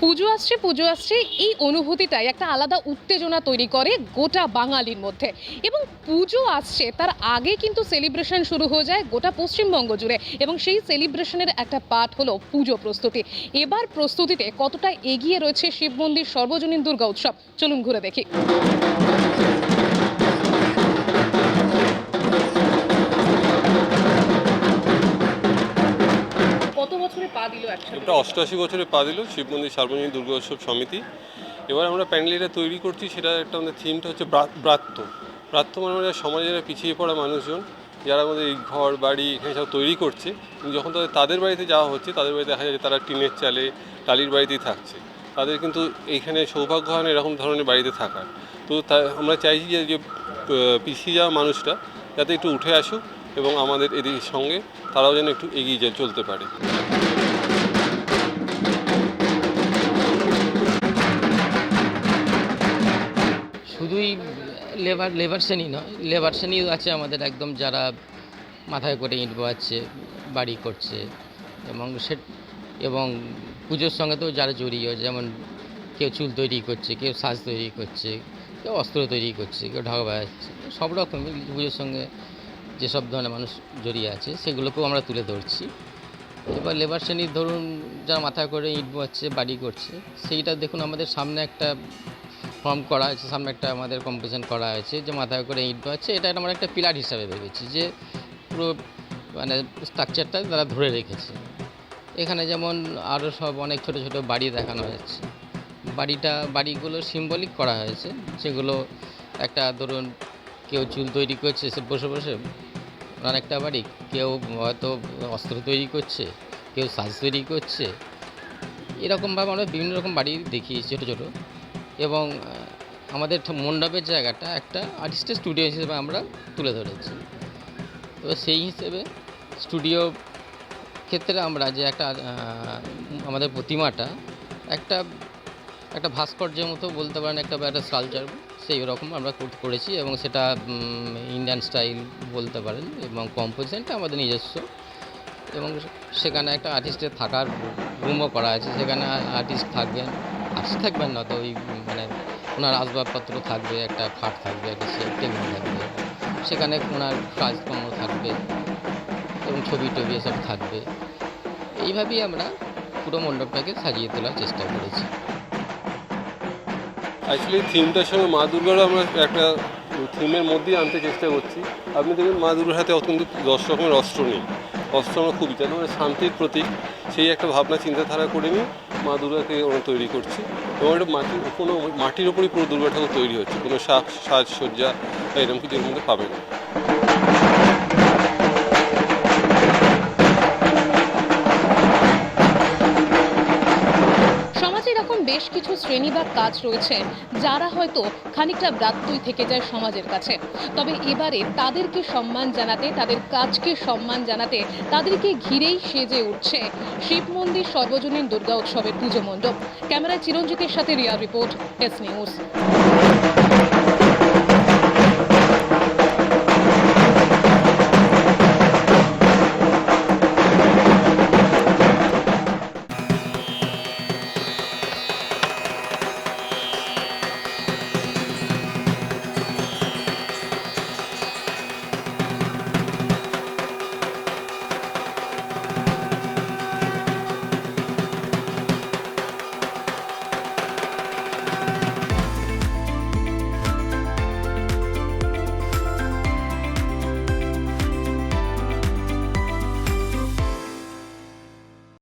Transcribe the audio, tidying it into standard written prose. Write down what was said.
পুজো আসছে এই অনুভূতিটাই একটা আলাদা উত্তেজনা তৈরি করে গোটা বাঙালির মধ্যে। এবং পুজো আসছে তার আগে কিন্তু সেলিব্রেশন শুরু হয়ে যায় গোটা পশ্চিমবঙ্গ জুড়ে, এবং সেই সেলিব্রেশনের একটা পার্ট হলো পুজো প্রস্তুতি। এবার প্রস্তুতিতে কতটা এগিয়ে রয়েছে শিব মন্দির সর্বজনীন দুর্গা উৎসব, চলুন ঘুরে দেখি। কত বছরে পা দিল একসাথে? এটা 88 বছরে পা দিল শিব মন্দির সার্বজনীন দুর্গা উৎসব সমিতি। এবার আমরা প্যান্ডেলটা তৈরি করছি, সেটা একটা আমাদের থিমটা হচ্ছে ব্রাত্য। ব্রাত্য মানে আমাদের সমাজে যারা পিছিয়ে পড়া মানুষজন, যারা আমাদের এই ঘর বাড়ি এখানে সব তৈরি করছে, যখন তাদের বাড়িতে যাওয়া হচ্ছে, তাদের বাড়িতে দেখা যায় তারা টিনের চালে টালির বাড়িতেই থাকছে। তাদের কিন্তু এইখানে সৌভাগ্য হয় না এরকম ধরনের বাড়িতে থাকার। তো আমরা চাইছি যে পিছিয়ে যাওয়া মানুষটা যাতে একটু উঠে আসুক এবং আমাদের এদিকের সঙ্গে তারাও যেন একটু এগিয়ে চলতে পারে। শুধুই লেবার শ্রেণী নয়, লেবার শ্রেণীও আছে আমাদের একদম, যারা মাথায় করে ইট বোয়াচ্ছে, বাড়ি করছে, এবং পুজোর সঙ্গে তো যারা জড়িয়ে, যেমন কেউ চুল তৈরি করছে, কেউ সাজ তৈরি করছে, কেউ অস্ত্র তৈরি করছে, কেউ ঢাকা বাজাচ্ছে, সব রকমই পুজোর সঙ্গে যেসব ধরনের মানুষ জড়িয়ে আছে সেগুলোকেও আমরা তুলে ধরছি। এবার লেবার শ্রেণীর ধরুন যারা মাথায় করে ইট বোয়াচ্ছে, বাড়ি করছে, সেইটা দেখুন আমাদের সামনে একটা ফর্ম করা হয়েছে, সামনে একটা আমাদের কম্পিটিশন করা হয়েছে যে মাথায় করে ইট বোয়াচ্ছে। এটা আমরা একটা পিলার হিসাবে ভেবেছি, যে পুরো মানে স্ট্রাকচারটা তারা ধরে রেখেছে। এখানে যেমন আরও সব অনেক ছোট ছোট বাড়ি দেখানো হয়েছে, বাড়িগুলো সিম্বলিক করা হয়েছে, যেগুলো একটা ধরুন কেউ চুল তৈরি করছে সে বসে বসে অনেকটা বাড়ি, কেউ হয়তো অস্ত্র তৈরি করছে, কেউ সাজ তৈরি করছে। এরকমভাবে আমরা বিভিন্ন রকম বাড়ি দেখিয়েছি ছোটো ছোটো। এবং আমাদের মণ্ডপের জায়গাটা একটা আর্টিস্টের স্টুডিও হিসেবে আমরা তুলে ধরেছি। এবার সেই হিসেবে স্টুডিও ক্ষেত্রে আমরা যে একটা আমাদের প্রতিমাটা একটা একটা ভাস্কর্যের মতো বলতে পারেন, একটা স্কাল্পচার, সেই রকম আমরা করেছি। এবং সেটা ইন্ডিয়ান স্টাইল বলতে পারেন, এবং কম্পোজিশনটা আমাদের নিজস্ব। এবং সেখানে একটা আর্টিস্টের থাকার রুমও করা আছে, সেখানে আর্টিস্ট থাকবেন না তো ওই মানে ওনার আসবাবপত্র থাকবে, একটা খাট থাকবে, একটা টেবিল থাকবে, সেখানে ওনার কাজকর্ম থাকবে এবং ছবি টবি এসব থাকবে। এইভাবেই আমরা পুরো মণ্ডপটাকে সাজিয়ে তোলার চেষ্টা করেছি। অ্যাকচুয়ালি থিমটার সঙ্গে মা দুর্গারও আমরা একটা থিমের মধ্যেই আনতে চেষ্টা করছি। আপনি দেখবেন মা দুর্গার হাতে অত্যন্ত 10 রকমের অস্ত্র নেই, অস্ত্র আমরা খুবই যেন মানে শান্তির প্রতীক, সেই একটা ভাবনা চিন্তাধারা করে নিয়ে মা দুর্গাকে আমরা তৈরি করছি। এবং এটা মাটির ওপরই পুরো দুর্গা ঠাকুর তৈরি হচ্ছে, কোনো সাজসজ্জা বা এরকম কিছু এর মধ্যে পাবে না। বেশ কিছু শ্রেণী বা কাজ রয়েছে যারা হয়তো খানিকটা ব্রাত্যই থেকে যায় সমাজের কাছে। তবে এবারে তাদেরকে সম্মান জানাতে, তাদের কাজকে সম্মান জানাতে তাদেরকে ঘিরেই সেজে উঠছে শিব মন্দির সর্বজনীন দুর্গা উৎসবের পুজো মণ্ডপ। ক্যামেরায় চিরঞ্জিতের সাথে রিয়া রিপোর্ট, এস নিউজ।